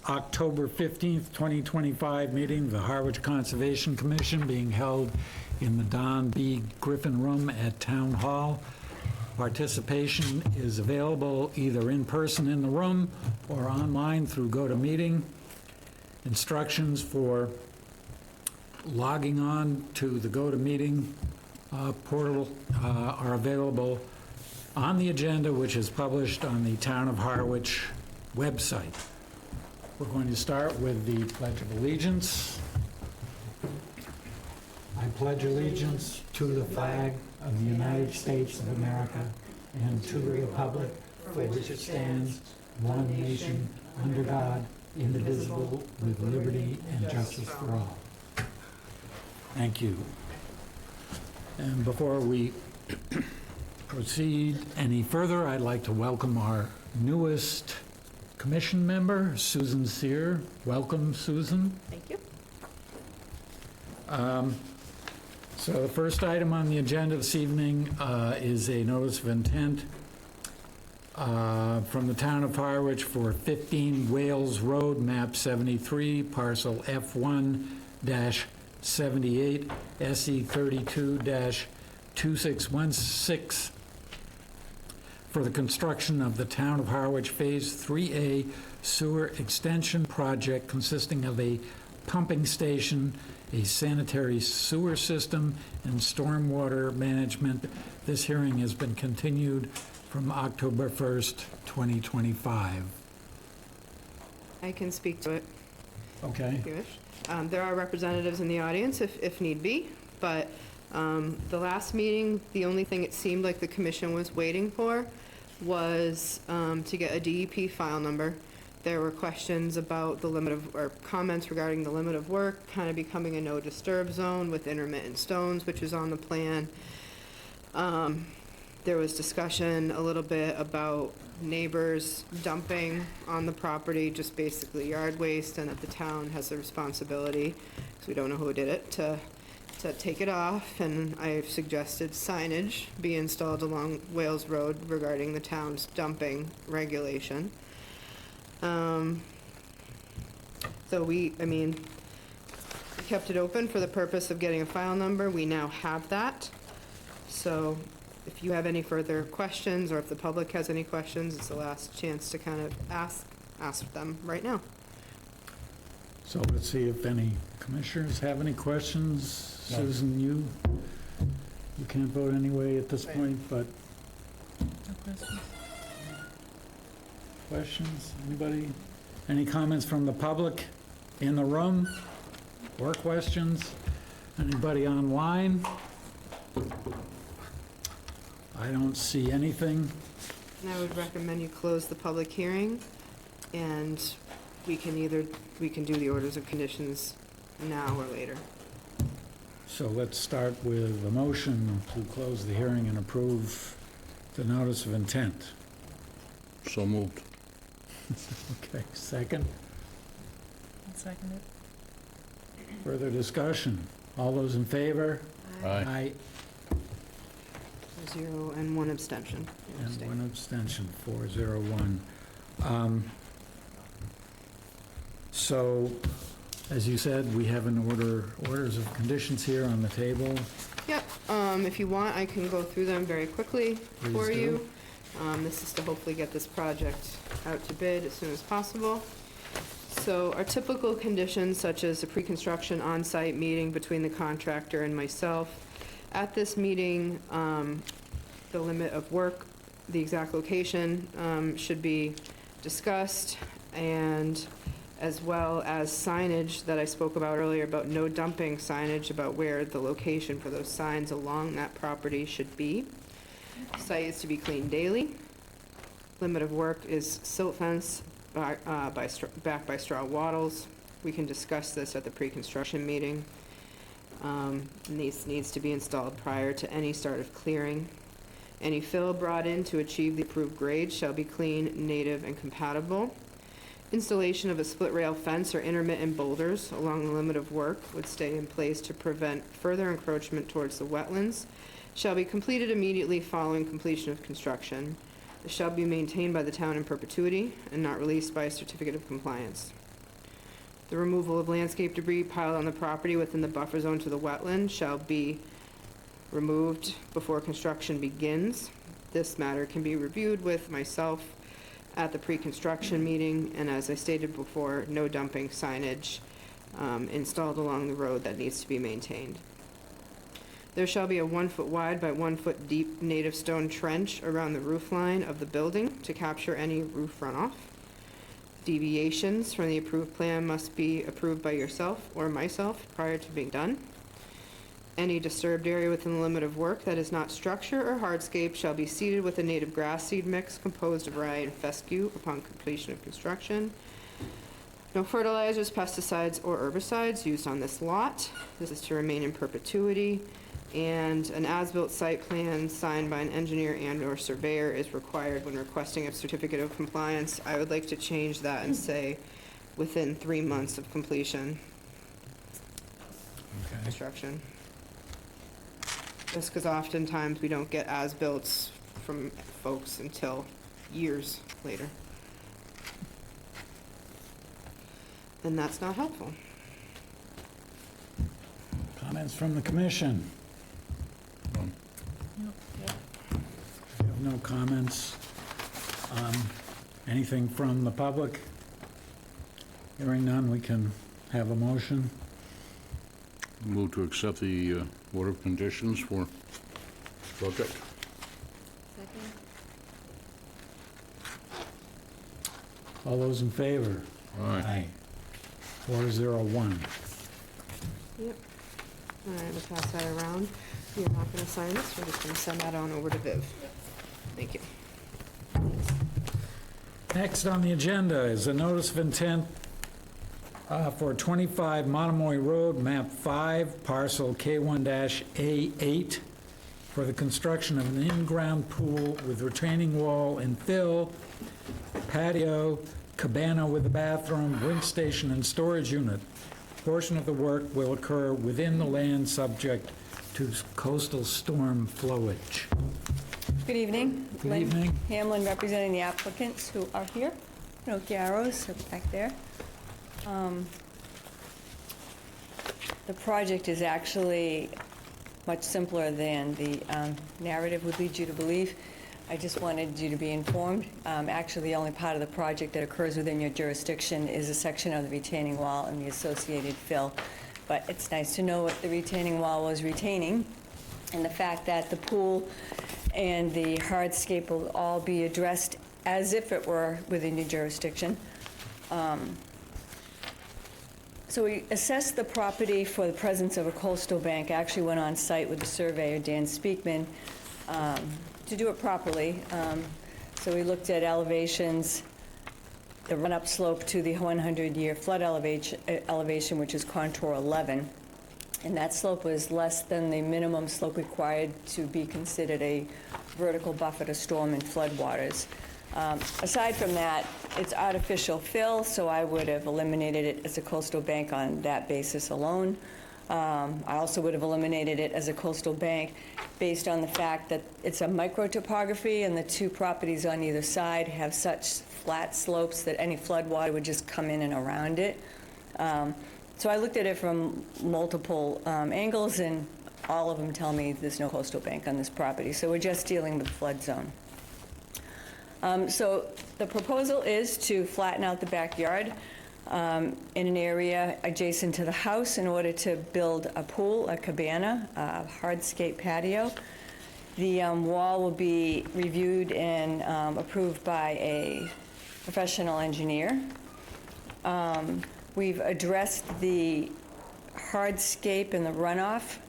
October 15th, 2025 meeting of the Harwich Conservation Commission being held in the Don B. Griffin Room at Town Hall. Participation is available either in person in the room or online through GoToMeeting. Instructions for logging on to the GoToMeeting portal are available on the agenda, which is published on the Town of Harwich website. We're going to start with the Pledge of Allegiance. I pledge allegiance to the flag of the United States of America and to the republic for which it stands, one nation, under God, indivisible, with liberty and justice for all. Thank you. And before we proceed any further, I'd like to welcome our newest commission member, Susan Sear. Welcome, Susan. Thank you. So the first item on the agenda this evening is a notice of intent from the Town of Harwich for 15 Wales Road, map 73, parcel F1-78, SE 32-2616, for the construction of the Town of Harwich Phase 3A sewer extension project consisting of a pumping station, a sanitary sewer system, and stormwater management. This hearing has been continued from October 1st, 2025. I can speak to it Okay. if you wish. There are representatives in the audience if need be, but the last meeting, the only thing it seemed like the commission was waiting for was to get a DEP file number. There were questions about the limit of, or comments regarding the limit of work kind of becoming a no disturb zone with intermittent stones, which is on the plan. There was discussion a little bit about neighbors dumping on the property, just basically yard waste, and that the town has the responsibility, because we don't know who did it, to take it off. And I've suggested signage be installed along Wales Road regarding the town's dumping regulation. So we kept it open for the purpose of getting a file number. We now have that. So if you have any further questions, or if the public has any questions, it's the last chance to kind of ask them right now. So let's see if any commissioners have any questions. No. Susan, you can't vote anyway at this Right. point, but No questions. questions? Anybody? Any comments from the public in the room or questions? Anybody online? I don't see anything. And I would recommend you close the public hearing, and we can do the orders of conditions now or later. So let's start with a motion to close the hearing and approve the notice of intent. So moved. Okay, second. I'll second it. Further discussion? All those in favor? Aye. 0 and 1 abstention. And one abstention, 401. So, as you said, we have orders of conditions here on the table. Yep, if you want, I can go through them very quickly for Please do. you. This is to hopefully get this project out to bid as soon as possible. So our typical conditions, such as a pre-construction on-site meeting between the contractor and myself. At this meeting, the limit of work, the exact location should be discussed, and as well as signage that I spoke about earlier, about no dumping signage, about where the location for those signs along that property should be. Site is to be cleaned daily. Limit of work is silt fence backed by straw wattles. We can discuss this at the pre-construction meeting. This needs to be installed prior to any start of clearing. Any fill brought in to achieve the approved grade shall be clean, native, and compatible. Installation of a split rail fence or intermittent boulders along the limit of work would stay in place to prevent further encroachment towards the wetlands. Shall be completed immediately following completion of construction. It shall be maintained by the town in perpetuity and not released by a certificate of compliance. The removal of landscape debris piled on the property within the buffer zone to the wetland shall be removed before construction begins. This matter can be reviewed with myself at the pre-construction meeting, and as I stated before, no dumping signage installed along the road that needs to be maintained. There shall be a 1 foot wide by 1 foot deep native stone trench around the roof line of the building to capture any roof runoff. Deviations from the approved plan must be approved by yourself or myself prior to being done. Any disturbed area within the limit of work that is not structure or hardscape shall be seeded with a native grass seed mix composed of rye and fescue upon completion of construction. No fertilizers, pesticides, or herbicides used on this lot. This is to remain in perpetuity. And an as-built site plan signed by an engineer and/or surveyor is required when requesting a certificate of compliance. I would like to change that and say within 3 months of completion Okay. construction. Just because oftentimes we don't get as-builts from folks until years later. And that's not helpful. Comments from the commission? We have no comments. Anything from the public? Hearing none, we can have a motion. Move to accept the order of conditions for project. All those in favor? Aye. 401. Yep. All right, we'll pass that around. You're not going to sign this, we're just going to send that on over to Viv. Thank you. Next on the agenda is a notice of intent for 25 Monomoy Road, map 5, parcel K1-A8, for the construction of an in-ground pool with retaining wall and fill, patio, cabana with a bathroom, drink station, and storage unit. Portion of the work will occur within the land subject to coastal storm flowage. Good evening. Good Lynn evening. Hamlin, representing the applicants who are here. No arrows back there. The project is actually much simpler than the narrative would lead you to believe. I just wanted you to be informed. Actually, the only part of the project that occurs within your jurisdiction is a section of the retaining wall and the associated fill. But it's nice to know what the retaining wall was retaining, and the fact that the pool and the hardscape will all be addressed as if it were within your jurisdiction. So we assessed the property for the presence of a coastal bank. I actually went on site with the surveyor, Dan Speakman, to do it properly. So we looked at elevations, the run-up slope to the 100-year flood elevation, which is contour 11. And that slope was less than the minimum slope required to be considered a vertical buffer to storm and flood waters. Aside from that, it's artificial fill, so I would have eliminated it as a coastal bank on that basis alone. I also would have eliminated it as a coastal bank based on the fact that it's a micro-topography and the two properties on either side have such flat slopes that any flood water would just come in and around it. So I looked at it from multiple angles, and all of them tell me there's no coastal bank on this property. So we're just dealing with the flood zone. So the proposal is to flatten out the backyard in an area adjacent to the house in order to build a pool, a cabana, a hardscape patio. The wall will be reviewed and approved by a professional engineer. We've addressed the hardscape and the runoff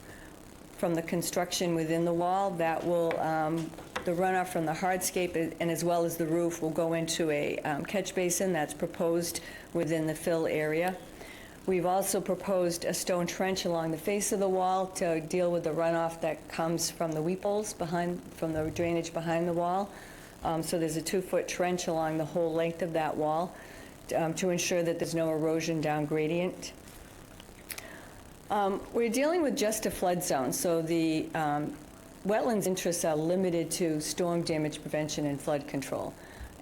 from the construction within the wall. That will, the runoff from the hardscape and as well as the roof will go into a catch basin that's proposed within the fill area. We've also proposed a stone trench along the face of the wall to deal with the runoff that comes from the weepholes from the drainage behind the wall. So there's a 2-foot trench along the whole length of that wall to ensure that there's no erosion down gradient. We're dealing with just a flood zone, so the wetlands interests are limited to storm damage prevention and flood control.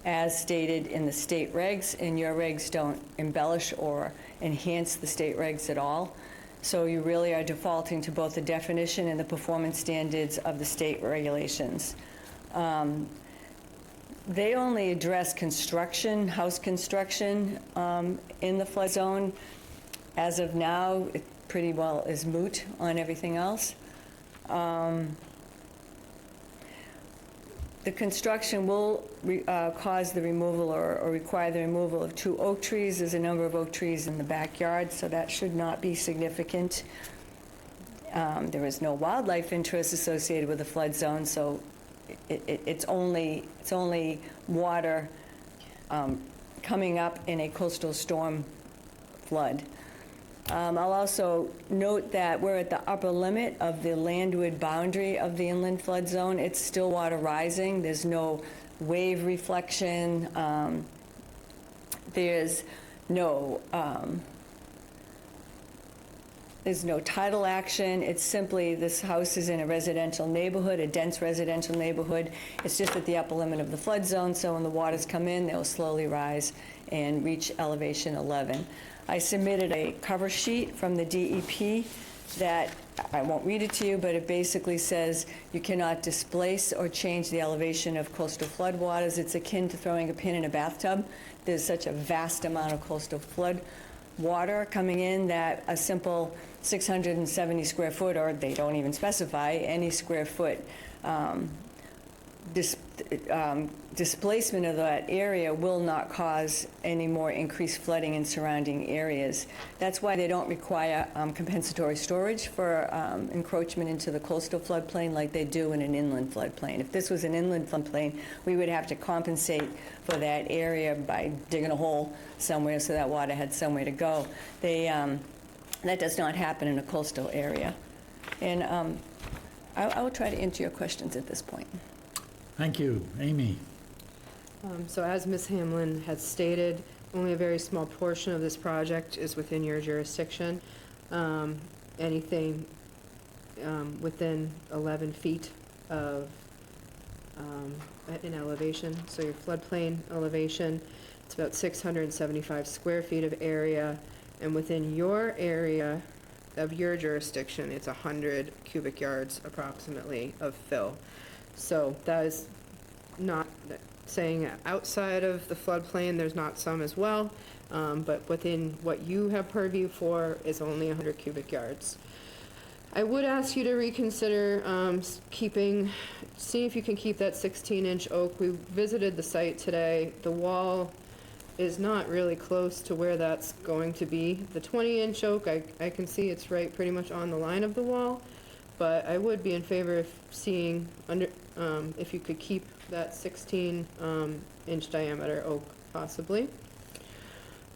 as stated in the state regs, and your regs don't embellish or enhance the state regs at all. So you really are defaulting to both the definition and the performance standards of the state regulations. They only address construction, house construction in the flood zone. As of now, it pretty well is moot on everything else. The construction will cause the removal or require the removal of 2 oak trees. There's a number of oak trees in the backyard, so that should not be significant. There is no wildlife interest associated with the flood zone, so it's only water coming up in a coastal storm flood. I'll also note that we're at the upper limit of the landward boundary of the inland flood zone. It's still water rising. There's no wave reflection. There's no tidal action. It's simply this house is in a residential neighborhood, a dense residential neighborhood. It's just at the upper limit of the flood zone, so when the waters come in, they'll slowly rise and reach elevation 11. I submitted a cover sheet from the DEP that, I won't read it to you, but it basically says you cannot displace or change the elevation of coastal floodwaters. It's akin to throwing a pin in a bathtub. There's such a vast amount of coastal flood water coming in that a simple 670 square foot, or they don't even specify any square foot, displacement of that area will not cause any more increased flooding in surrounding areas. That's why they don't require compensatory storage for encroachment into the coastal floodplain like they do in an inland floodplain. If this was an inland floodplain, we would have to compensate for that area by digging a hole somewhere so that water had somewhere to go. That does not happen in a coastal area. And I will try to answer your questions at this point. Thank you. Amy? So as Ms. Hamlin has stated, only a very small portion of this project is within your jurisdiction. Anything within 11 feet of in elevation, so your floodplain elevation, it's about 675 square feet of area, and within your area of your jurisdiction, it's 100 cubic yards approximately of fill. So that is not saying outside of the floodplain, there's not some as well, but within what you have purview for is only 100 cubic yards. I would ask you to reconsider see if you can keep that 16-inch oak. We visited the site today. The wall is not really close to where that's going to be. The 20-inch oak, I can see it's right pretty much on the line of the wall, but I would be in favor of seeing if you could keep that 16-inch diameter oak, possibly.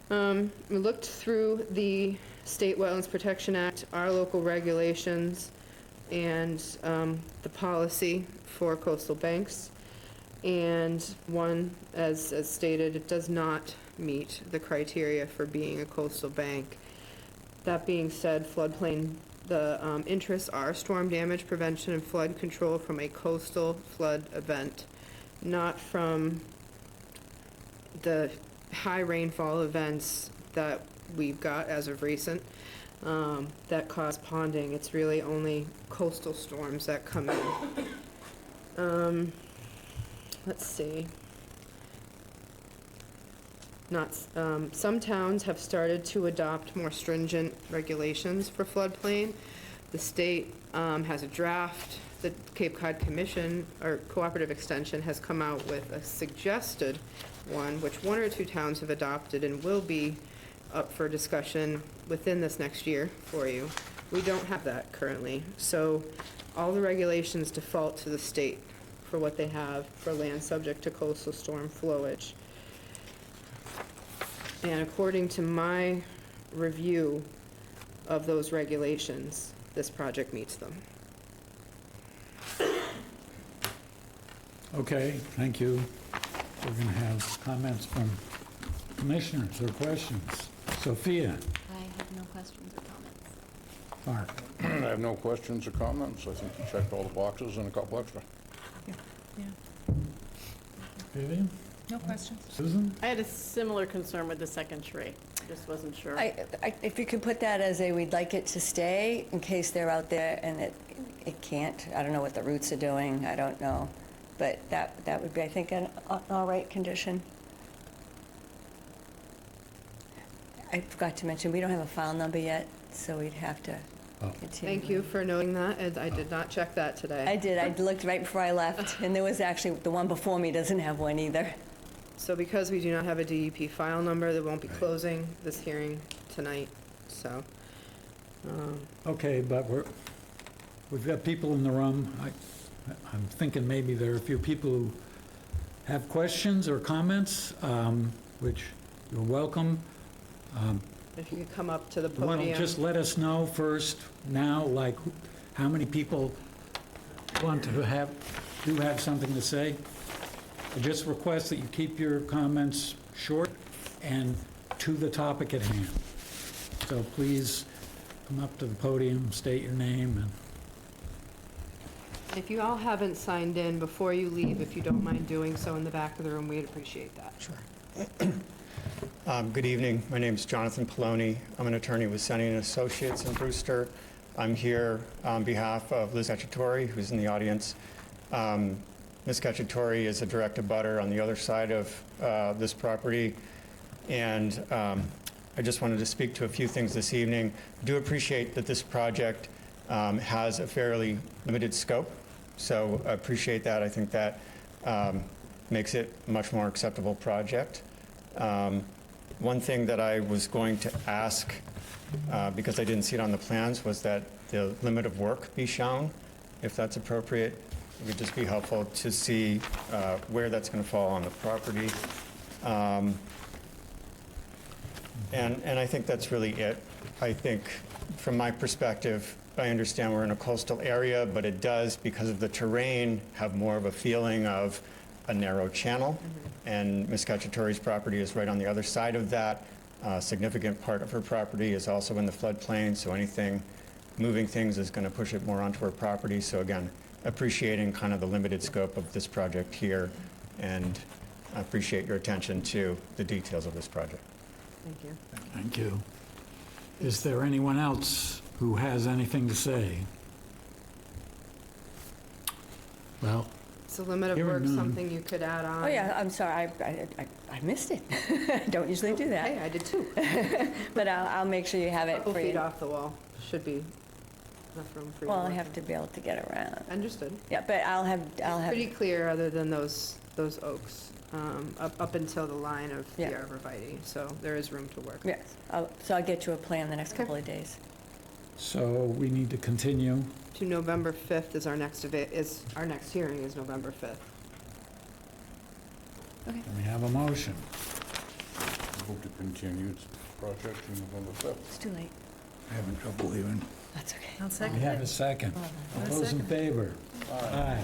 We looked through the State Wetlands Protection Act, our local regulations, and the policy for coastal banks. And one, as stated, it does not meet the criteria for being a coastal bank. That being said, floodplain, the interests are storm damage prevention and flood control from a coastal flood event, not from the high rainfall events that we've got as of recent that cause ponding. It's really only coastal storms that come in. Let's see. Some towns have started to adopt more stringent regulations for floodplain. The state has a draft. The Cape Cod Commission, or Cooperative Extension, has come out with a suggested one, which 1 or 2 towns have adopted and will be up for discussion within this next year for you. We don't have that currently, so all the regulations default to the state for what they have for land subject to coastal storm flowage. And according to my review of those regulations, this project meets them. Okay, thank you. We're going to have comments from commissioners or questions. Sophia? I have no questions or comments. Mark? I have no questions or comments. I think you checked all the boxes and a couple extra. Yeah. Vivian? No questions? Susan? I had a similar concern with the second tree. Just wasn't sure. If you could put that as a, we'd like it to stay in case they're out there and it can't. I don't know what the roots are doing, I don't know. But that would be, I think, an all right condition. I forgot to mention, we don't have a file number yet, so we'd have to Oh. continue. Thank you for noting that, and I did not check that today. I did, I looked right before I left, and there was actually, the one before me doesn't have one either. So because we do not have a DEP file number, they won't be closing this hearing tonight, so. Okay, but we've got people in the room. I'm thinking maybe there are a few people who have questions or comments, which you're welcome. If you could come up to the Why don't podium. just let us know first now, like, how many people want to do have something to say? I just request that you keep your comments short and to the topic at hand. So please come up to the podium, state your name, and If you all haven't signed in before you leave, if you don't mind doing so in the back of the room, we'd appreciate that. Sure. Good evening. My name is Jonathan Poloni. I'm an attorney with Senni & Associates in Brewster. I'm here on behalf of Liz Cacciatore, who's in the audience. Ms. Cacciatore is a direct abutter on the other side of this property, and I just wanted to speak to a few things this evening. I do appreciate that this project has a fairly limited scope, so I appreciate that. I think that makes it a much more acceptable project. One thing that I was going to ask, because I didn't see it on the plans, was that the limit of work be shown, if that's appropriate. It would just be helpful to see where that's going to fall on the property. And I think that's really it. I think, from my perspective, I understand we're in a coastal area, but it does, because of the terrain, have more of a feeling of a narrow channel. And Ms. Cacciatore's property is right on the other side of that. A significant part of her property is also in the floodplain, so anything, moving things is going to push it more onto her property. So again, appreciating kind of the limited scope of this project here, and I appreciate your attention to the details of this project. Thank you. thank you. Is there anyone else who has anything to say? Well, Is the limit of Hearing work none. something you could add on? Oh, yeah, I'm sorry, I missed it. I don't usually do that. Hey, I did too. But I'll make sure you have it Couple for feet you. off the wall, should be enough room for you. Well, to I work have in. to be able to get around. Understood. Yeah, but I'll have, Pretty clear, other than those oaks, up until the line of the Yeah. arborvitae, so there is room to work. yes, so I'll get you a plan the next Okay. couple of days. so we need to continue. To November 5th is our next hearing is November 5th. Can we have a motion? Move to continue this project to November 5th. It's too late. Having trouble even. That's okay. I'll We second have a it. second. All I'll those in second. favor? Aye.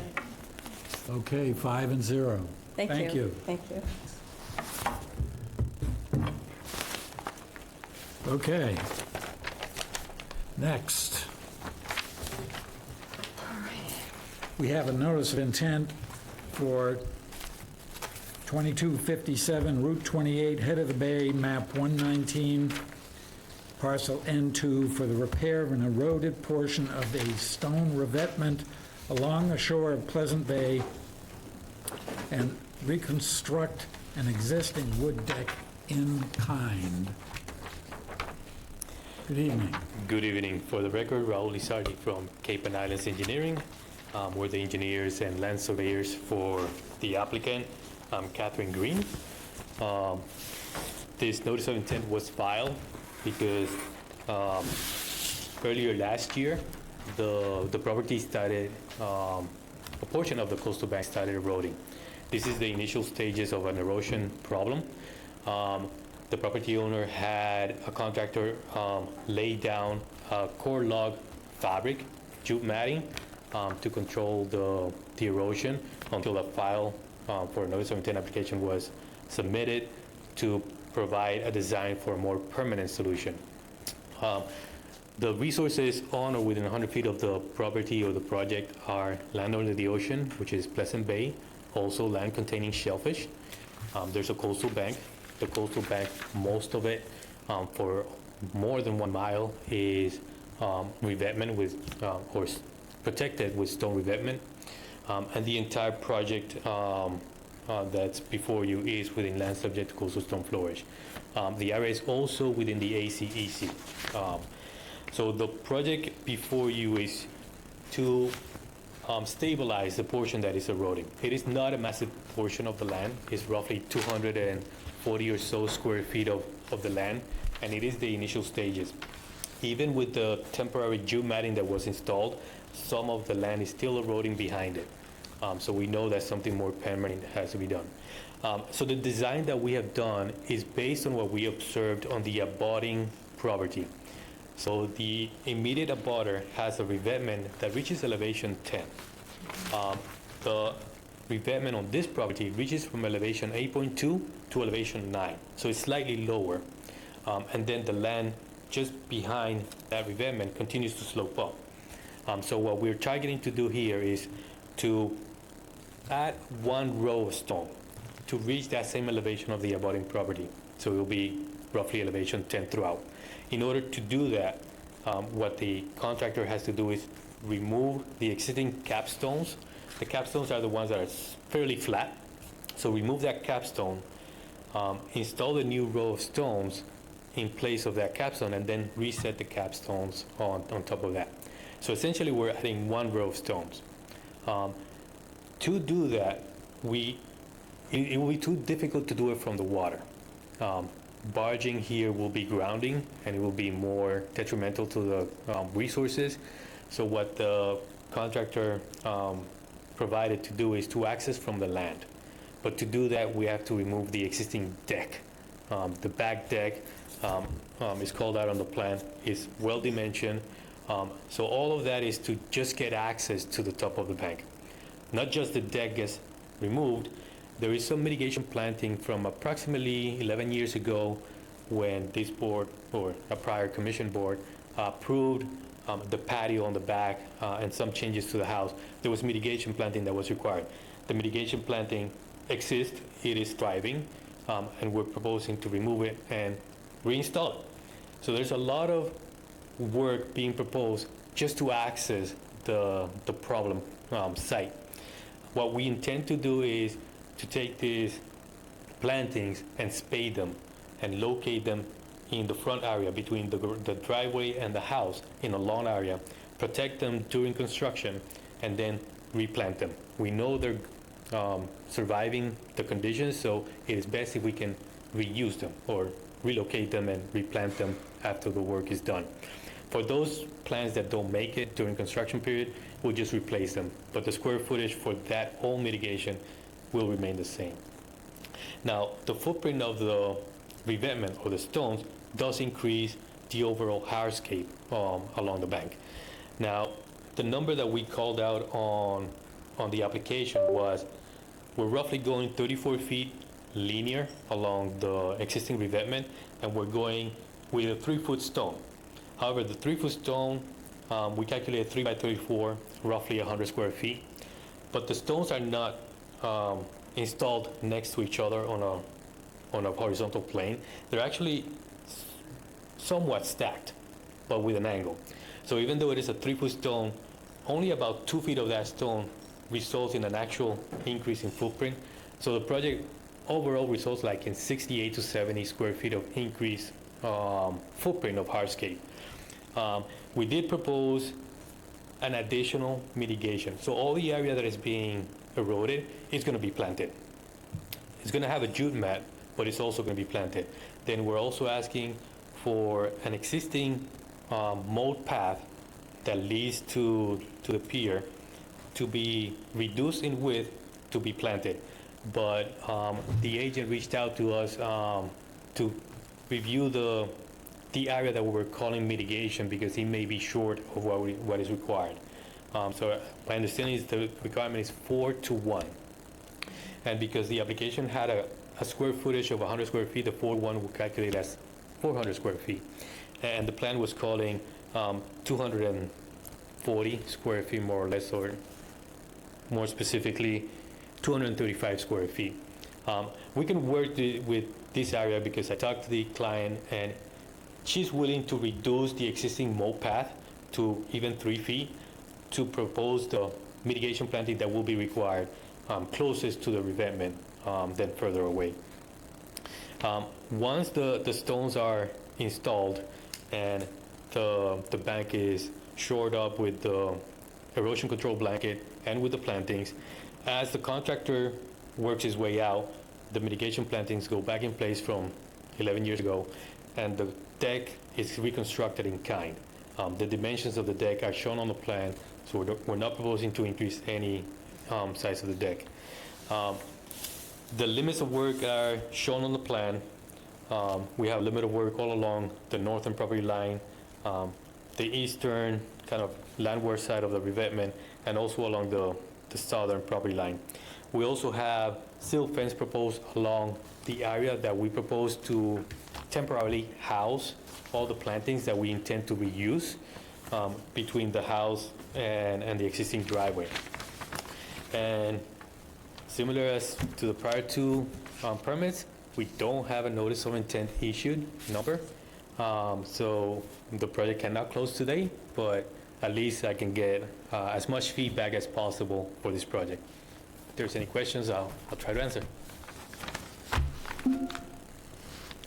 Okay, 5-0. Thank you. Thank you. Thank you. Okay. Next. We have a notice of intent for 2257 Route 28, head of the bay, map 119, parcel N2, for the repair of an eroded portion of a stone revetment along the shore of Pleasant Bay and reconstruct an existing wood deck in kind. Good evening. Good evening. For the record, Raul Lizardi from Cape and Islands Engineering. We're the engineers and land surveyors for the applicant, Catherine Green. This notice of intent was filed because earlier last year, the property started, a portion of the coastal bank started eroding. This is the initial stages of an erosion problem. The property owner had a contractor lay down a core log fabric, jute matting, to control the erosion until a file for a notice of intent application was submitted to provide a design for a more permanent solution. The resources on or within 100 feet of the property or the project are land under the ocean, which is Pleasant Bay, also land containing shellfish. There's a coastal bank. The coastal bank, most of it, for more than 1 mile, is revetment with, or protected with stone revetment. And the entire project that's before you is within land subject to coastal stone flowage. The area is also within the ACEC. So the project before you is to stabilize the portion that is eroding. It is not a massive portion of the land. It's roughly 240 or so square feet of the land, and it is the initial stages. Even with the temporary jute matting that was installed, some of the land is still eroding behind it. So we know that something more permanent has to be done. So the design that we have done is based on what we observed on the abutting property. So the immediate abutter has a revetment that reaches elevation 10. The revetment on this property reaches from elevation 8.2 to elevation 9. So it's slightly lower. And then the land just behind that revetment continues to slope up. So what we're targeting to do here is to add 1 row of stone to reach that same elevation of the abutting property. So it will be roughly elevation 10 throughout. In order to do that, what the contractor has to do is remove the existing capstones. The capstones are the ones that are fairly flat. So remove that capstone, install the new row of stones in place of that capstone, and then reset the capstones on top of that. So essentially, we're adding 1 row of stones. To do that, it will be too difficult to do it from the water. Barging here will be grounding, and it will be more detrimental to the resources. So what the contractor provided to do is to access from the land. But to do that, we have to remove the existing deck. The back deck is called out on the plan, is well dimensioned. So all of that is to just get access to the top of the bank. Not just the deck gets removed, there is some mitigation planting from approximately 11 years ago when this board, or a prior commission board, approved the patio on the back and some changes to the house. There was mitigation planting that was required. The mitigation planting exists, it is thriving, and we're proposing to remove it and reinstall it. So there's a lot of work being proposed just to access the problem site. What we intend to do is to take these plantings and spade them and locate them in the front area between the driveway and the house in a lawn area, protect them during construction, and then replant them. We know they're surviving the conditions, so it is best if we can reuse them or relocate them and replant them after the work is done. For those plants that don't make it during construction period, we'll just replace them. But the square footage for that whole mitigation will remain the same. Now, the footprint of the revetment or the stones does increase the overall hardscape along the bank. Now, the number that we called out on the application was we're roughly going 34 feet linear along the existing revetment, and we're going with a 3-foot stone. However, the 3-foot stone, we calculated 3 by 34, roughly 100 square feet. But the stones are not installed next to each other on a horizontal plane. They're actually somewhat stacked, but with an angle. So even though it is a 3-foot stone, only about 2 feet of that stone results in an actual increase in footprint. So the project overall results like in 68 to 70 square feet of increased footprint of hardscape. We did propose an additional mitigation. So all the area that is being eroded is going to be planted. It's going to have a jute mat, but it's also going to be planted. Then we're also asking for an existing mowed path that leads to the pier to be reduced in width to be planted. But the agent reached out to us to review the area that we were calling mitigation because he may be short of what is required. So my understanding is the requirement is 4 to 1. And because the application had a square footage of 100 square feet, the 4-1 will calculate as 400 square feet. And the plan was calling 240 square feet more or less, or more specifically 235 square feet. We can work with this area because I talked to the client and she's willing to reduce the existing mow path to even 3 feet to propose the mitigation planting that will be required closest to the revetment than further away. Once the stones are installed and the bank is shored up with the erosion control blanket and with the plantings, as the contractor works his way out, the mitigation plantings go back in place from 11 years ago, and the deck is reconstructed in kind. The dimensions of the deck are shown on the plan, so we're not proposing to increase any size of the deck. The limits of work are shown on the plan. We have limit of work all along the northern property line, the eastern kind of landward side of the revetment, and also along the southern property line. We also have silt fence proposed along the area that we propose to temporarily house all the plantings that we intend to reuse between the house and the existing driveway. And similar as to the prior two permits, we don't have a notice of intent issued number. So the project cannot close today, but at least I can get as much feedback as possible for this project. If there's any questions, I'll try to answer.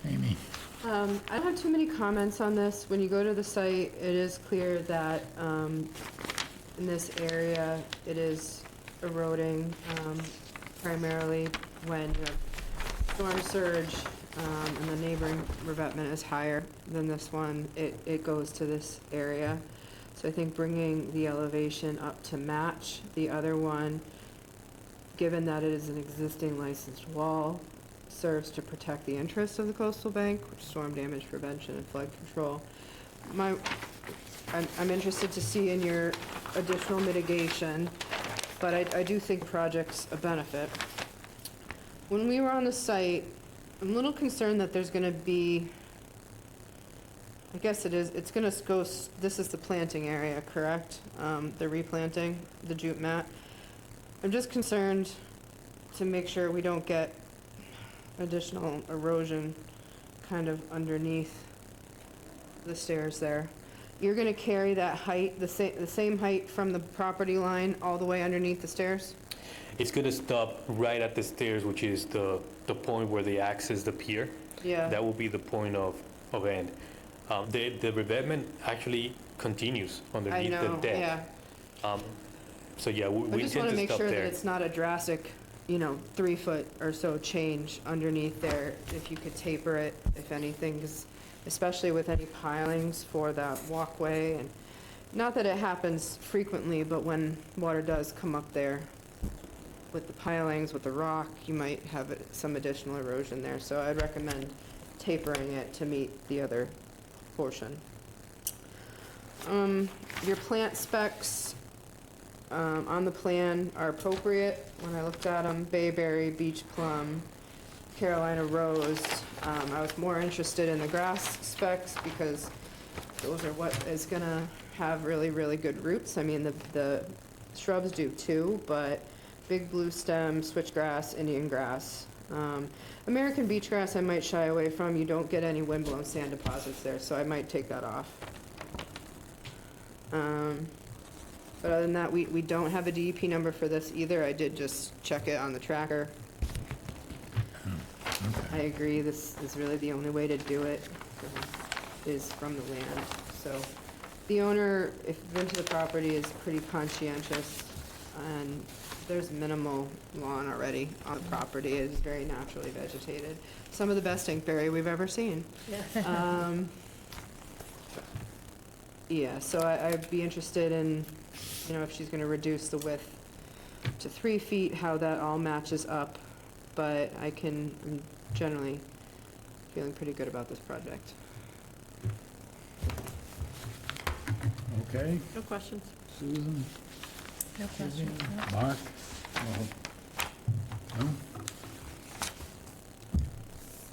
Amy? I don't have too many comments on this. When you go to the site, it is clear that in this area, it is eroding primarily when you have storm surge and the neighboring revetment is higher than this one. It goes to this area. So I think bringing the elevation up to match the other one, given that it is an existing licensed wall, serves to protect the interests of the coastal bank, which is storm damage prevention and flood control. I'm interested to see in your additional mitigation, but I do think the project's a benefit. When we were on the site, I'm a little concerned that there's gonna be, I guess it's gonna go, this is the planting area, correct? The replanting, the jute mat. I'm just concerned to make sure we don't get additional erosion kind of underneath the stairs there. You're gonna carry that height, the same height from the property line all the way underneath the stairs? It's going to stop right at the stairs, which is the point where they access the pier. Yeah. That will be the point of end. The revetment actually continues I underneath the know, deck. yeah. So yeah, I we just intend wanna to make stop sure that there. it's not a drastic, 3 foot or so change underneath there, if you could taper it, if anything, 'cause especially with any pilings for that walkway, and not that it happens frequently, but when water does come up there with the pilings, with the rock, you might have some additional erosion there, so I'd recommend tapering it to meet the other portion. Your plant specs on the plan are appropriate. When I looked at them, bayberry, beach plum, Carolina rose. I was more interested in the grass specs because those are what is gonna have really, really good roots. I mean, the shrubs do too, but big blue stem, switchgrass, Indian grass. American beach grass I might shy away from. You don't get any windblown sand deposits there, so I might take that off. But other than that, we don't have a DEP number for this either. I did just check it on the tracker. I agree, this is really the only way to do it, is from the land. So the owner, if you've been to the property, is pretty conscientious, and there's minimal lawn already on the property. It is very naturally vegetated. Some of the best inkberry we've ever seen. Yeah, so I'd be interested in, if she's gonna reduce the width to 3 feet, how that all matches up. But I'm generally feeling pretty good about this project. Okay, No questions? Susan? No questions. no. Mark? No?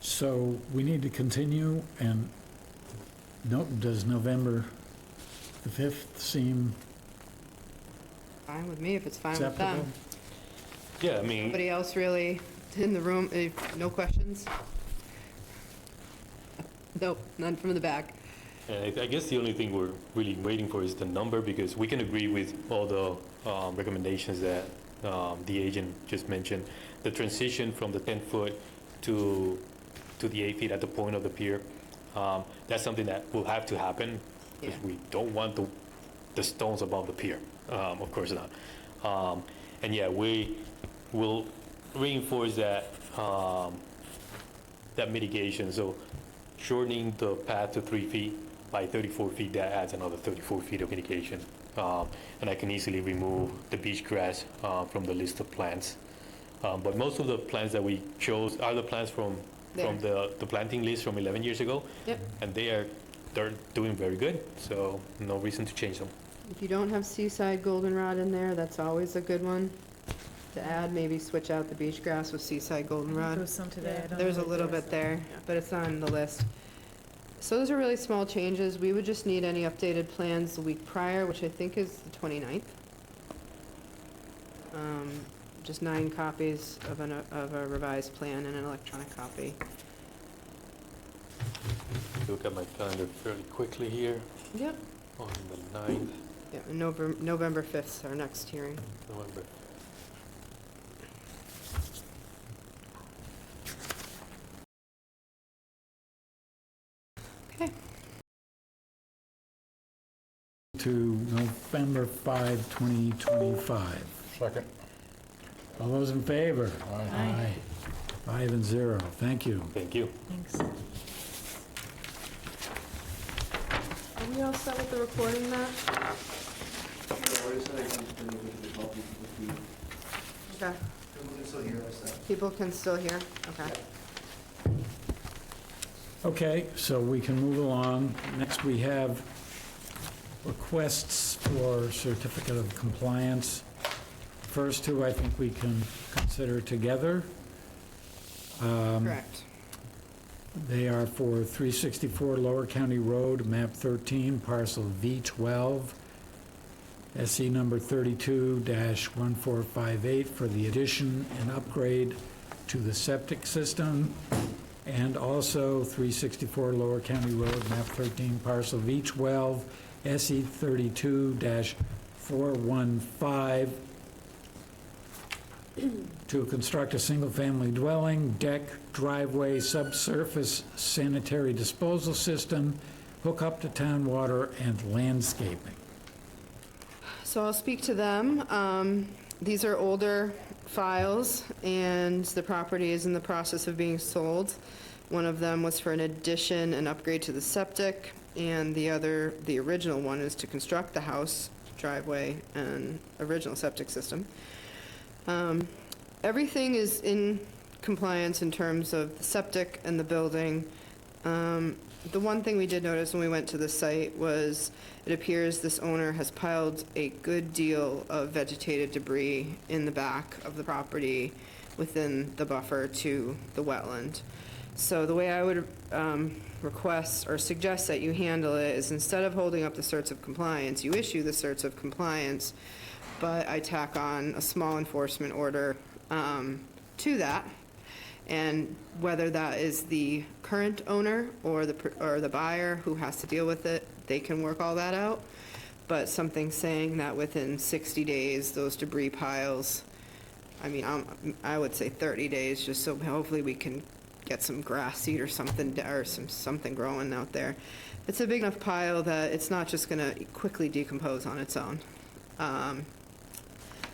So we need to continue, and does November the 5th seem Fine with me if it's fine with acceptable? them. Yeah, I mean, Anybody else really in the room, no questions? Nope, none from the back. And I guess the only thing we're really waiting for is the number, because we can agree with all the recommendations that the agent just mentioned. The transition from the 10-foot to the 8 feet at the point of the pier, that's something that will have to happen, because Yeah. we don't want the stones above the pier, of course not. And yeah, we will reinforce that, that mitigation. So shortening the path to 3 feet by 34 feet, that adds another 34 feet of mitigation. And I can easily remove the beach grass from the list of plants. But most of the plants that we chose are the plants from the planting list from 11 years ago. Yep. And they're doing very good, so no reason to change them. If you don't have seaside goldenrod in there, that's always a good one to add. Maybe switch out the beach grass with seaside There goldenrod. was some today. I don't There's know a if little there's bit there, but it's on the list. So those are really small changes. We would just need any updated plans the week prior, which I think is the 29th. Just 9 copies of a revised plan and an electronic copy. Look at my calendar fairly quickly here. Yep. On the 9th, Yeah, and November 5th is our next hearing. November. Okay. To November 5, 2025. Second. All those in favor? Aye. 5 and 0. Thank you. Thank you. Thanks. Are we all set with the recording, Matt? Okay. People can still hear? Okay. Okay, so we can move along. Next, we have requests for certificate of compliance. First two, I think we can consider together. Correct. They are for 364 Lower County Road, map 13, parcel V12, SE number 32-1458 for the addition and upgrade to the septic system, and also 364 Lower County Road, map 13, parcel V12, SE 32-415 to construct a single-family dwelling, deck, driveway, subsurface sanitary disposal system, hook up to town water, and landscaping. So I'll speak to them. These are older files, and the property is in the process of being sold. One of them was for an addition and upgrade to the septic, and the original one is to construct the house, driveway, and original septic system. Everything is in compliance in terms of the septic and the building. The one thing we did notice when we went to the site was it appears this owner has piled a good deal of vegetated debris in the back of the property within the buffer to the wetland. So the way I would request or suggest that you handle it is, instead of holding up the certs of compliance, you issue the certs of compliance, but I tack on a small enforcement order to that. And whether that is the current owner or the buyer who has to deal with it, they can work all that out. But something saying that within 60 days, those debris piles, I mean, I would say 30 days, just so hopefully we can get some grass seed or something, or something growing out there. It's a big enough pile that it's not just gonna quickly decompose on its own.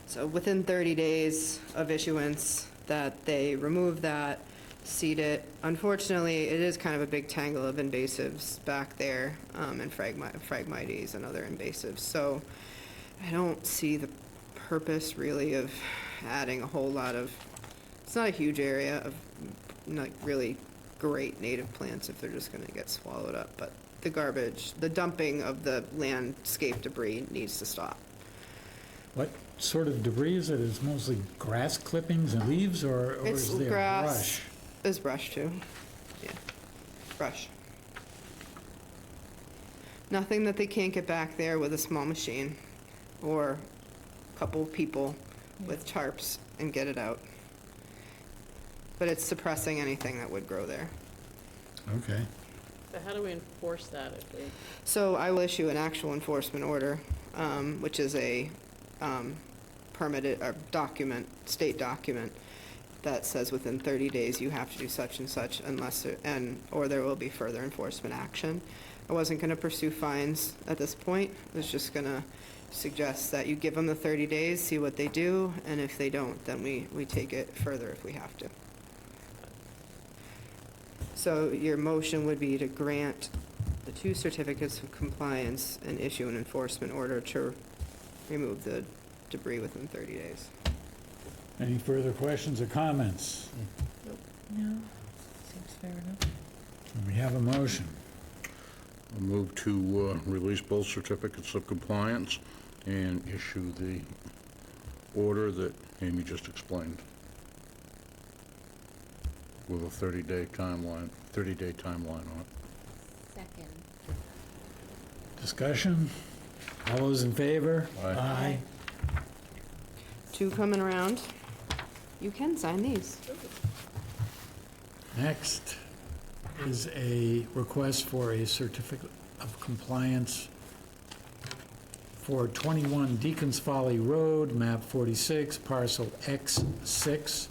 So within 30 days of issuance, that they remove that, seed it. Unfortunately, it is kind of a big tangle of invasives back there, and Phragmites and other invasives. So I don't see the purpose really of adding a whole lot of, it's not a huge area of like really great native plants if they're just gonna get swallowed up. But the garbage, the dumping of the landscape debris needs to stop. What sort of debris is it? Is it mostly grass clippings and leaves, or It's is there grass. brush? There's brush too, yeah, brush. Nothing that they can't get back there with a small machine or a couple people with tarps and get it out. but it's suppressing anything that would grow there. Okay. So how do we enforce that if we? So I will issue an actual enforcement order, which is a permitted, or document, state document, that says within 30 days you have to do such and such unless, or there will be further enforcement action. I wasn't going to pursue fines at this point. I was just going to suggest that you give them the 30 days, see what they do, and if they don't, then we take it further if we have to. So your motion would be to grant the 2 certificates of compliance and issue an enforcement order to remove the debris within 30 days. Any further questions or comments? No, seems fair enough. We have a motion. I'll move to release both certificates of compliance and issue the order that Amy just explained with a 30-day timeline on it. Second. Discussion? All those in favor? Aye. 2 coming around. You can sign these. Next is a request for a certificate of compliance for 21 Deacons Folly Road, map 46, parcel X6,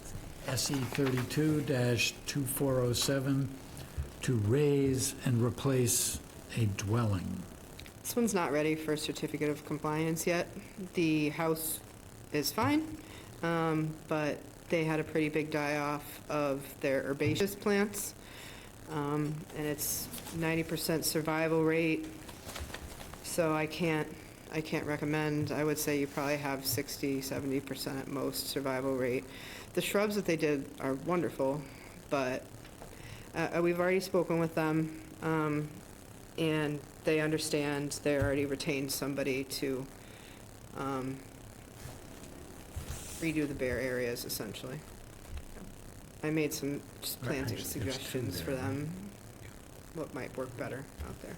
SE 32-2407, to raise and replace a dwelling. This one's not ready for a certificate of compliance yet. The house is fine, but they had a pretty big die-off of their herbaceous plants, and it's 90% survival rate, so I can't recommend. I would say you probably have 60-70% at most survival rate. The shrubs that they did are wonderful, but we've already spoken with them, and they understand. They already retained somebody to redo the bare areas, essentially. I made some just planting Actually, it's suggestions two for there. them, what might work better out there.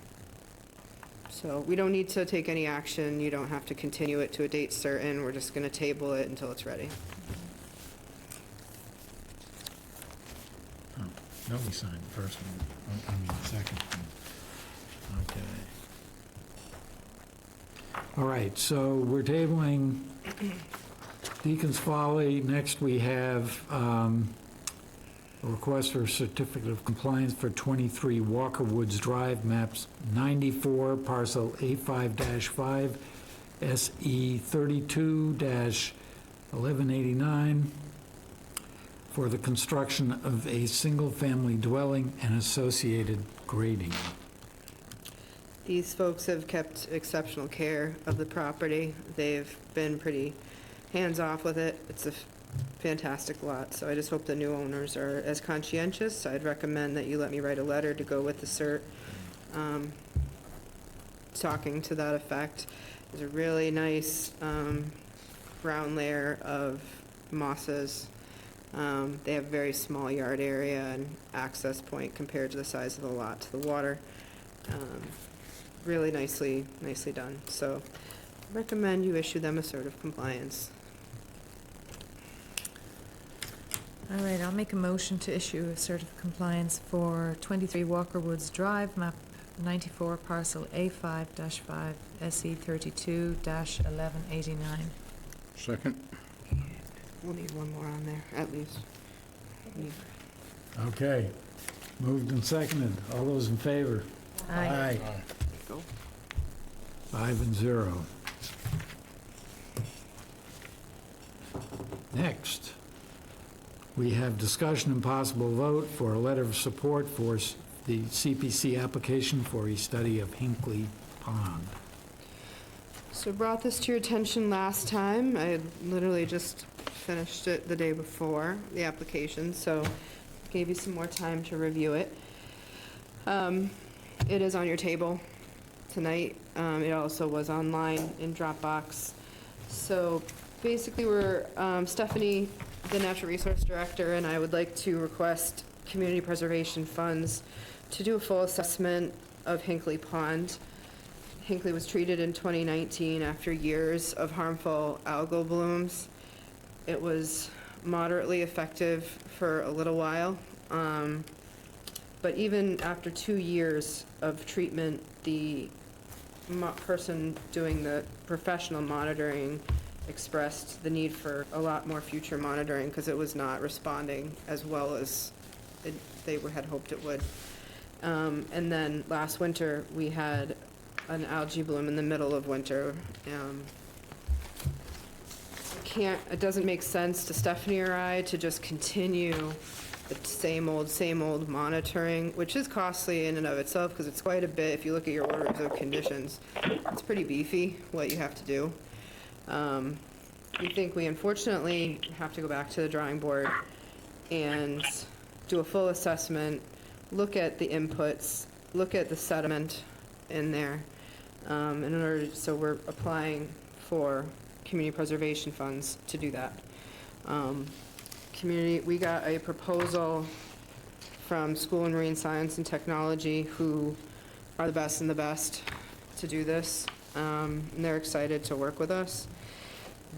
So we don't need to take any action. You don't have to continue it to a date certain. We're just going to table it until it's ready. Oh, no, we signed the first one. I mean, the second one. Okay. All right, so we're tabling Deacon's Folly. Next, we have a request for a certificate of compliance for 23 Walker Woods Drive, maps 94, parcel A5-5, SE 32-1189, for the construction of a single-family dwelling and associated grading. These folks have kept exceptional care of the property. They've been pretty hands-off with it. It's a fantastic lot, so I just hope the new owners are as conscientious. I'd recommend that you let me write a letter to go with the cert, talking to that effect. There's a really nice ground layer of mosses. They have a very small yard area and access point compared to the size of the lot to the water. Really nicely done. So I recommend you issue them a cert of compliance. All right, I'll make a motion to issue a cert of compliance for 23 Walker Woods Drive, map 94, parcel A5-5, SE 32-1189. Second? We'll need one more on there, at least. Okay, moved and seconded. All those in favor? Aye. Go. 5-0. Next, we have discussion and possible vote for a letter of support for the CPC application for a study of Hinkley Pond. So brought this to your attention last time. I had literally just finished it the day before the application, so gave you some more time to review it. It is on your table tonight. It also was online in Dropbox. So basically, we're, Stephanie, the Natural Resource Director, and I would like to request community preservation funds to do a full assessment of Hinkley Pond. Hinkley was treated in 2019 after years of harmful algal blooms. It was moderately effective for a little while. But even after 2 years of treatment, the person doing the professional monitoring expressed the need for a lot more future monitoring because it was not responding as well as they had hoped it would. And then last winter, we had an algae bloom in the middle of winter. It doesn't make sense to Stephanie or I to just continue the same old monitoring, which is costly in and of itself because it's quite a bit. If you look at your orders of conditions, it's pretty beefy what you have to do. We think we unfortunately have to go back to the drawing board and do a full assessment, look at the inputs, look at the sediment in there. So we're applying for community preservation funds to do that. We got a proposal from School of Marine Science and Technology, who are the best in the best to do this. And they're excited to work with us.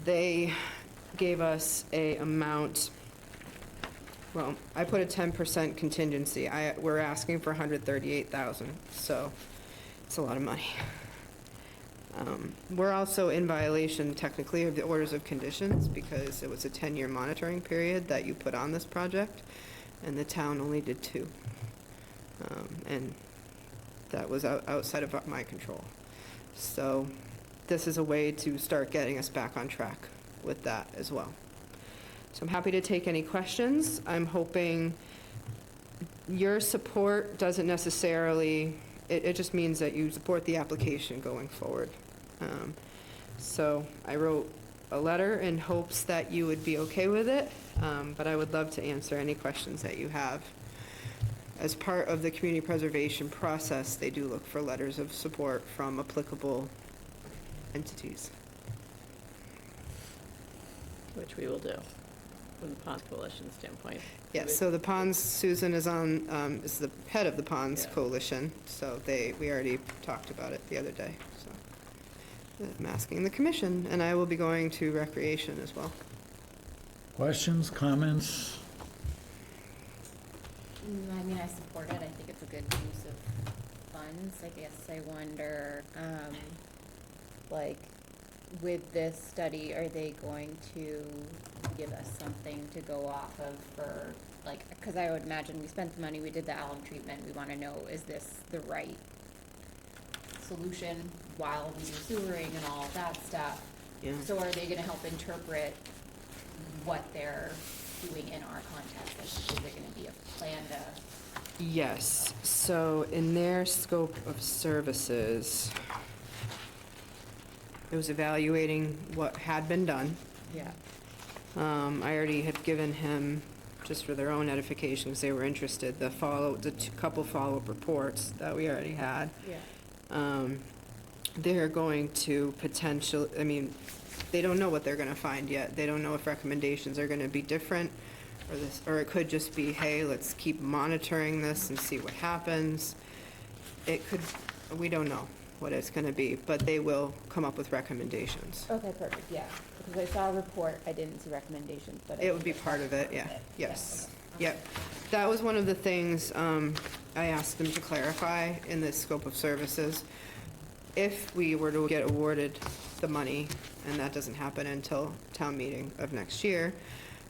They gave us a amount, well, I put a 10% contingency. We're asking for $138,000, so it's a lot of money. We're also in violation technically of the orders of conditions because it was a 10-year monitoring period that you put on this project, and the town only did 2. And that was outside of my control. So this is a way to start getting us back on track with that as well. So I'm happy to take any questions. I'm hoping your support doesn't necessarily, it just means that you support the application going forward. So I wrote a letter in hopes that you would be okay with it, but I would love to answer any questions that you have. As part of the community preservation process, they do look for letters of support from applicable entities. Which we will do, from the Ponds Coalition standpoint. Yes, so the Ponds, Susan is is the head of the Ponds Yeah. Coalition, so we already talked about it the other day, so. I'm asking the commission, and I will be going to recreation as well. Questions, comments? I mean, I support it. I think it's a good use of funds. I guess I wonder, like, with this study, are they going to give us something to go off of for, like, because I would imagine we spent the money, we did the alum treatment, we want to know, is this the right solution while we do sewering and all of that stuff? Yeah. So are they going to help interpret what they're doing in our context? Like, is there going to be a plan to? Yes, so in their scope of services, it was evaluating what had been done. Yeah. I already had given him, just for their own edification, because they were interested, the couple follow-up reports that we already had. Yeah. They're going to they don't know what they're gonna find yet. They don't know if recommendations are gonna be different, or it could just be, hey, let's keep monitoring this and see what happens. We don't know what it's gonna be, but they will come up with recommendations. Okay, perfect, yeah. Because I saw a report, I didn't see recommendations, but. It would be part of it, yeah, Okay. yes. Yeah, Yep. That was one of the things I asked them to clarify in the scope of services. If we were to get awarded the money, and that doesn't happen until town meeting of next year,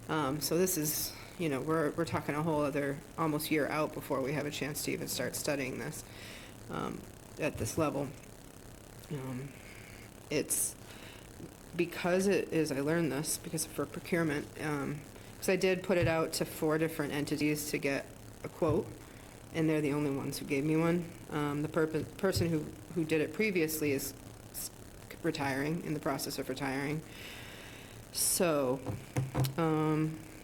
so this is, we're talking a whole other almost year out before we have a chance to even start studying this at this level. It's because it is, I learned this because for procurement, because I did put it out to 4 different entities to get a quote, and they're the only ones who gave me one. The person who did it previously is retiring, in the process of retiring. So,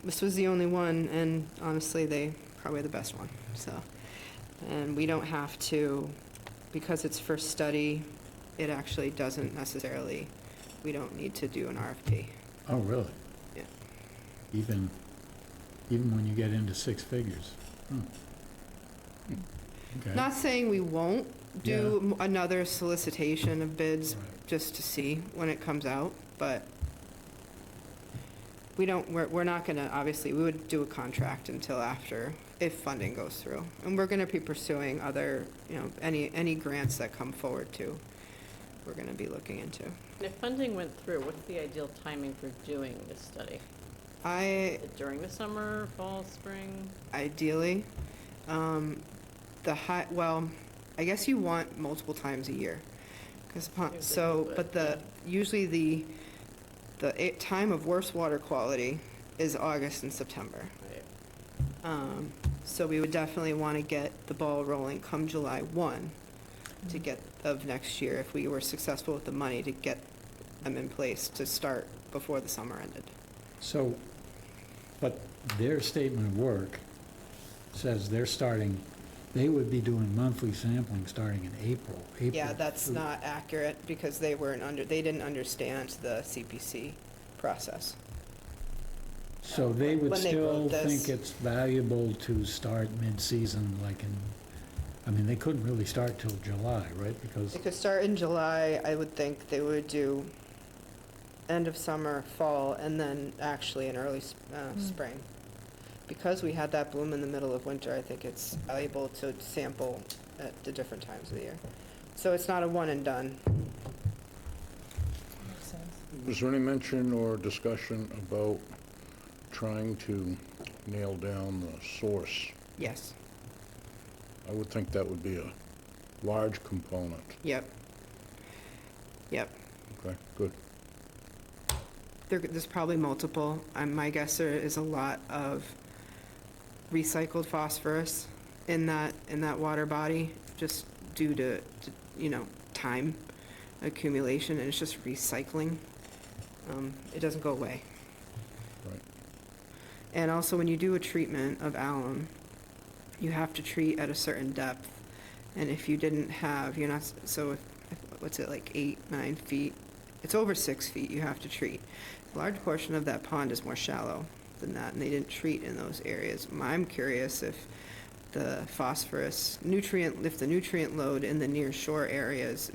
this was the only one, and honestly, they probably the best one, so. And we don't have to, because it's for study, it actually doesn't necessarily, we don't need to do an RFP. Oh, really? Yeah. Even when you get into 6 figures? Okay. Not saying we won't do another solicitation of bids Right. just to see when it comes out, but we're not gonna, obviously, we would do a contract until after, if funding goes through. And we're gonna be pursuing other, any grants that come forward too, we're gonna be looking into. And if funding went through, what's the ideal timing for doing this study? I, Is it during the summer, fall, spring? ideally, well, I guess you want multiple times a year. 'Cause Usually you would, usually the time of worst water quality is August and September. Right. So we would definitely want to get the ball rolling come July 1 of next year, if we were successful with the money, to get them in place to start before the summer ended. So, but their statement of work says they would be doing monthly sampling starting in April. Yeah, that's not accurate, because they didn't understand the CPC process. So they would When they still wrote this. think it's valuable to start mid-season, they couldn't really start till July, right? Because, They could start in July. I would think they would do end of summer, fall, and then actually in early spring. Because we had that bloom in the middle of winter, I think it's valuable to sample at the different times of the year. So it's not a one and done. Makes sense. Was there any mention or discussion about trying to nail down the source? Yes, I would think that would be a large component. yep. Okay, good. There's probably multiple. My guess there is a lot of recycled phosphorus in that water body, just due to time accumulation, and it's just recycling. It doesn't go away. Right. And also, when you do a treatment of alum, you have to treat at a certain depth. And if you didn't have, what's it, like 8, 9 feet? It's over 6 feet you have to treat. A large portion of that pond is more shallow than that, and they didn't treat in those areas. I'm curious if the phosphorus if the nutrient load in the near shore areas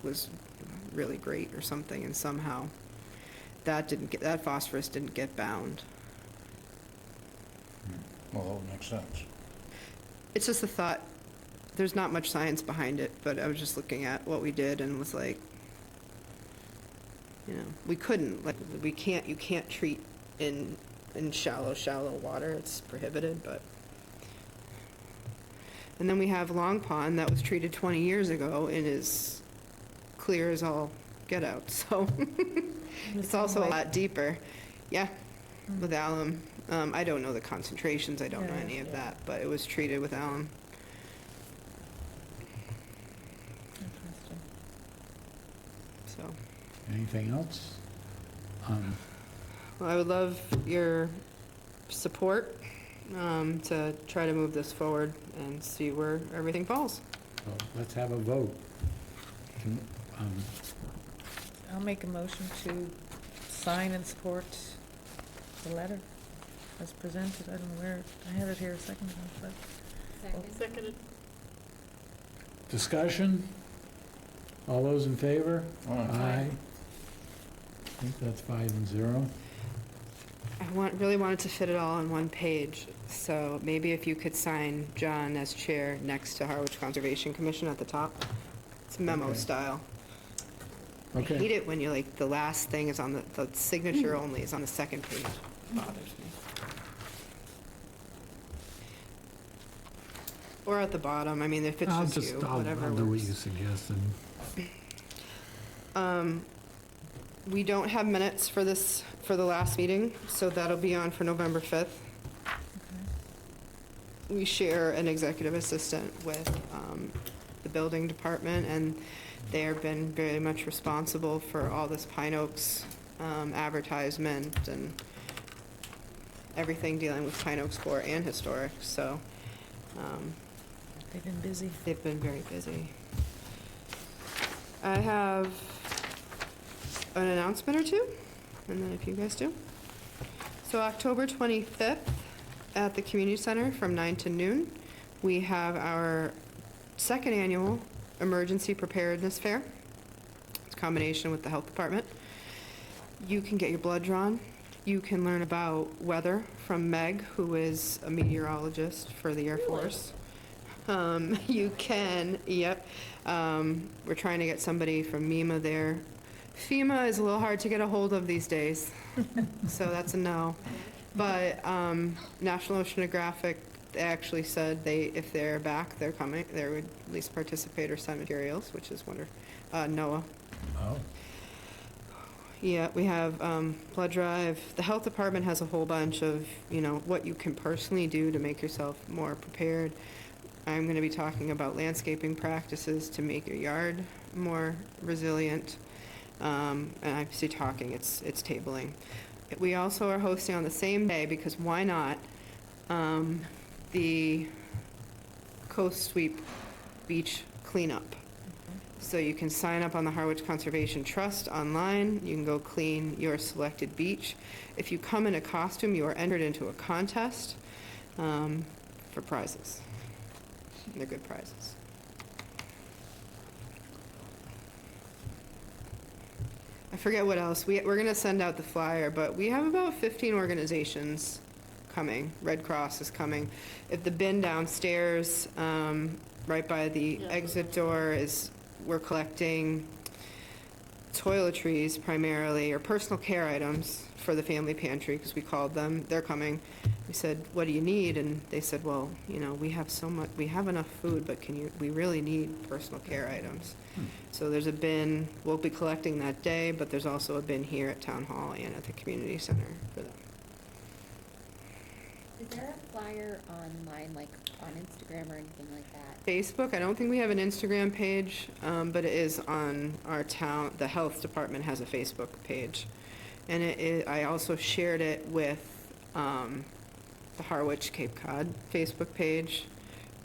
was really great or something, and somehow that phosphorus didn't get bound. Well, that would make sense. It's just a thought. There's not much science behind it, but I was just looking at what we did and was like, we couldn't, you can't treat in shallow water. It's prohibited, but. And then we have Long Pond that was treated 20 years ago and is clear as all get out, so it's also a lot deeper. Yeah, with alum. I don't know the concentrations, I don't know any of that, but it was treated with alum. Interesting. So, anything else? well, I would love your support to try to move this forward and see where everything falls. So let's have a vote. I'll make a motion to sign and support the letter as presented. I don't know where, I had it here a second ago, but Seconded. Discussion? All those in favor? Aye. I think that's 5-0. I really wanted to fit it all on one page, so maybe if you could sign John as chair next to Harwich Conservation Commission at the top. It's memo Okay. style. I hate Okay, it when you're like, the last thing is on the signature only is on the second page. It bothers me. Or at the bottom, if it's just you, whatever I'll do what works. you suggested. We don't have minutes for the last meeting, so that'll be on for November 5th. We share an executive assistant with the building department, and they have been very much responsible for all this Pine Oaks advertisement and everything dealing with Pine Oaks Core and Historic, so they've been busy. they've been very busy. I have an announcement or two, and then if you guys do. So October 25th at the Community Center from 9 to noon, we have our second annual Emergency Preparedness Fair. It's a combination with the Health Department. You can get your blood drawn You can learn about weather from Meg, who is a meteorologist for the Air Force. You can, yep. We're trying to get somebody from MEMA there. FEMA is a little hard to get a hold of these days, so that's a no. But National Oceanographic actually said if they're back, they're coming. They would at least participate or send materials, which is wonderful. NOAA. Oh, Yeah, we have blood drive. The health department has a whole bunch of, what you can personally do to make yourself more prepared. I'm going to be talking about landscaping practices to make your yard more resilient. And I say talking, it's tabling. We also are hosting on the same day, because why not, the Coast Sweep Beach Cleanup. So you can sign up on the Harwich Conservation Trust online. You can go clean your selected beach. If you come in a costume, you are entered into a contest for prizes. They're good prizes. I forget what else. We're going to send out the flyer, but we have about 15 organizations coming. Red Cross is coming. If the bin downstairs, right by the exit door, we're collecting toiletries primarily, or personal care items for the family pantry, because we called them. They're coming. We said, what do you need? And they said, well, we have so much, we have enough food, but we really need personal care items. So there's a bin, we'll be collecting that day, but there's also a bin here at Town Hall and at the community center for them. Is there a flyer online, like on Instagram or anything like that? Facebook, I don't think we have an Instagram page, but it is on our town, the health department has a Facebook page. And I also shared it with the Harwich Cape Cod Facebook page.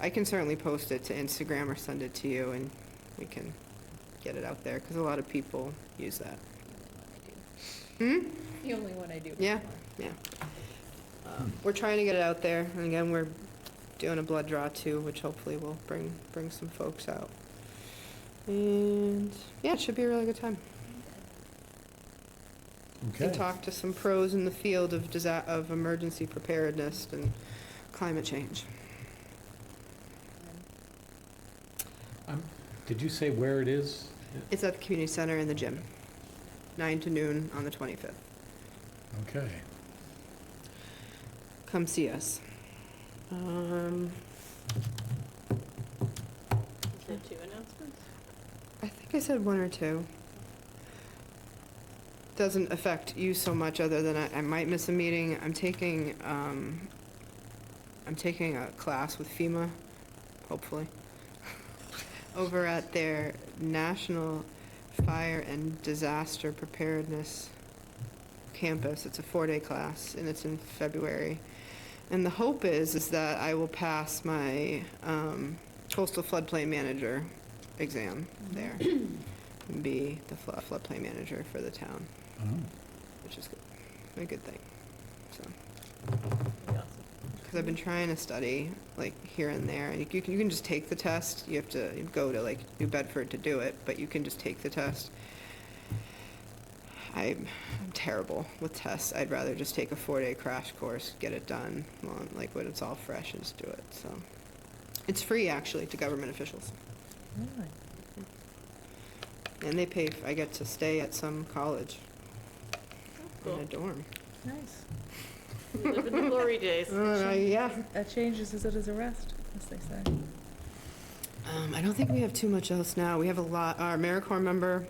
I can certainly post it to Instagram or send it to you, and we can get it out there, because a lot of people use that. The only one I do. Yeah, yeah. We're trying to get it out there, and again, we're doing a blood draw too, which hopefully will bring some folks out. And yeah, it should be a really good time. okay. And talk to some pros in the field of emergency preparedness and climate change. Did you say where it is? It's at the community center in the gym, 9 to noon on the 25th. Okay. Come see us. Is there 2 announcements? I think I said 1 or 2. Doesn't affect you so much, other than I might miss a meeting. I'm taking a class with FEMA, hopefully, over at their National Fire and Disaster Preparedness campus. It's a 4-day class, and it's in February. And the hope is that I will pass my coastal floodplain manager exam there and be the floodplain manager for the town, Oh. which is good, a good thing. So, Awesome. because I've been trying to study like here and there, and you can just take the test. You have to go to like New Bedford to do it, but you can just take the test. I'm terrible with tests. I'd rather just take a 4-day crash course, get it done, like when it's all fresh, and just do it. So it's free actually to government officials, Really? and they pay. I get to stay at some college in Cool. a dorm. Nice. You live in the glory days. Yeah. That changes as it is a rest, as they say. I don't think we have too much else now. We have a lot. Our AmeriCorps member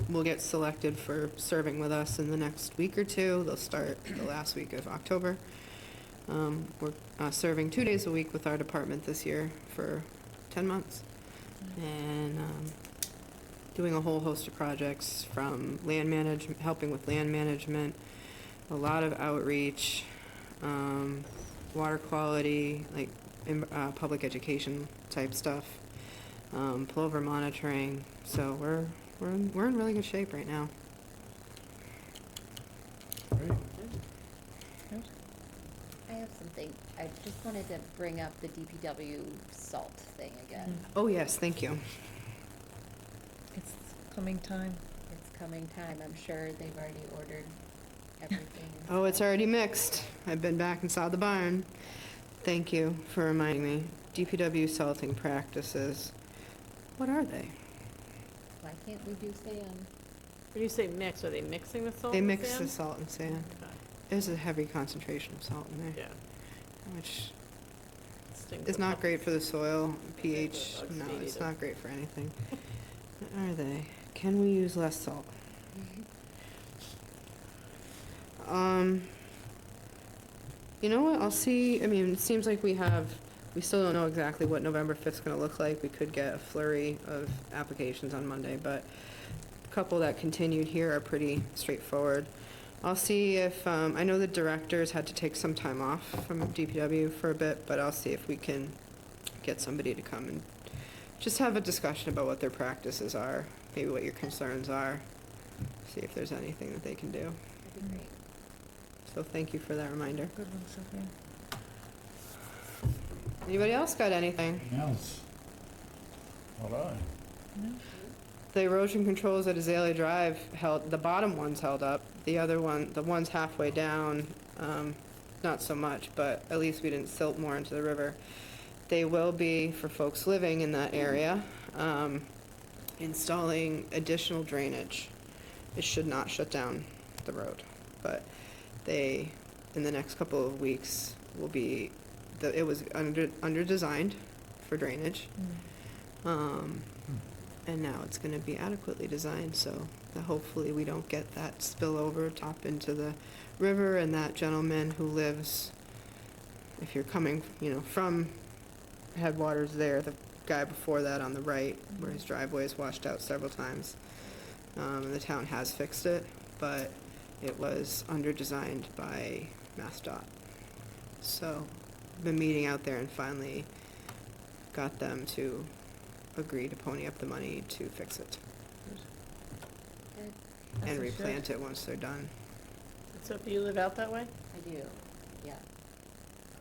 will get selected for serving with us in the next week or two. They'll start the last week of October. We're serving 2 days a week with our department this year for 10 months. And doing a whole host of projects, from land management, helping with land management, a lot of outreach, water quality, like public education type stuff, plover monitoring. So we're in really good shape right now. Great. I have something, I just wanted to bring up the DPW salt thing again. Oh yes, thank you. It's coming time. It's coming time, I'm sure they've already ordered everything. Oh, it's already mixed. I've been back inside the barn. Thank you for reminding me. DPW salting practices. What are they? Why can't we do sand? When you say mix, are they mixing the salt They and mix the sand? salt and sand. Okay, There's a heavy concentration of salt in there, yeah. which Stinks is of not pop- great for the soil, pH. Bugs No, feed it's it. not great for anything. What are they? Can we use less salt? You know what, I'll see, I mean, it seems like we still don't know exactly what November 5th's gonna look like. We could get a flurry of applications on Monday, but a couple that continued here are pretty straightforward. I'll see if, I know the directors had to take some time off from DPW for a bit, but I'll see if we can get somebody to come and just have a discussion about what their practices are, maybe what your concerns are, see if there's anything that they can do. That'd be great. So thank you for that reminder. Good one, Sophia. Anybody else got anything? Anything else? Not I. The erosion controls at Azalea Drive the bottom one's held up. The other one, the one's halfway down, not so much, but at least we didn't silt more into the river. They will be, for folks living in that area, installing additional drainage. It should not shut down the road, but they, in the next couple of weeks, will be, it was under-designed for drainage. And now it's gonna be adequately designed, so that hopefully we don't get that spillover top into the river, and that gentleman who lives, if you're coming, from headwaters there, the guy before that on the right, where his driveway is washed out several times. And the town has fixed it, but it was under-designed by MassDOT. So, been meeting out there and finally got them to agree to pony up the money to fix it Good. and That's replant it once they're done. So do you live out that way? I do, yeah.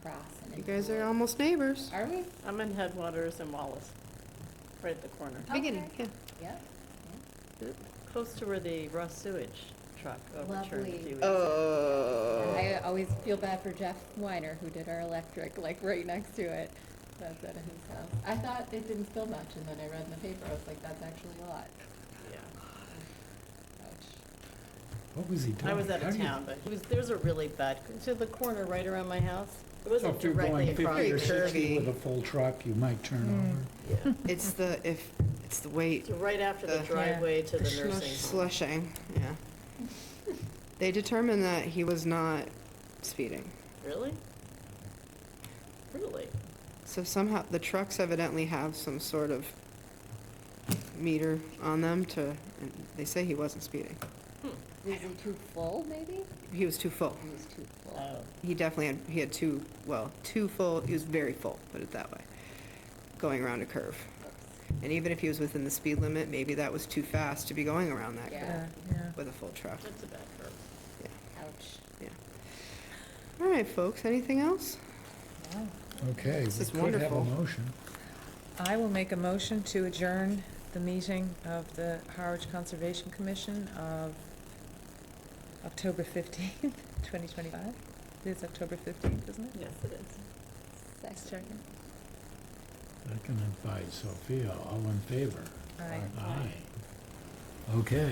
Cross and. You into guys the are woods. almost neighbors. Are we? I'm in Headwaters and Wallace, right at the corner. Beginning, yeah. Yeah. Close to where the raw sewage truck overturned a Lovely. few weeks. Oh. I always feel bad for Jeff Weiner, who did our electric, like, right next to it. That's at his house. I thought it didn't spill much, and then I read in the paper, I was like, that's actually a lot. Yeah. Ouch. What was he doing? I was out How of do you- town, but there's a really bad, to the corner right around my house. It So wasn't if you're directly going across 50 or the Very 60 curvy. with a full truck, you might turn over. Yeah. It's the weight. So right after the The- driveway to the Slush- nursing home. Slushing, yeah. They determined that he was not speeding. Really? Really? So somehow, the trucks evidently have some sort of meter on them and they say he wasn't speeding. Was he too full, maybe? He was too full. He was too full. Oh. He definitely had too full, he was very full, put it that way, going around a curve. And even if he was within the speed limit, maybe that was too fast to be going around that Yeah. curve Yeah. with a full truck. That's a bad curve. Ouch. All right, folks, anything else? Okay, This we is could have a wonderful. motion. I will make a motion to adjourn the meeting of the Harwich Conservation Commission of October 15th, 2025. It's October 15th, isn't it? Yes, it is. Just Second. checking. Seconded by Sophia, all in favor? Aye. Aye. Okay.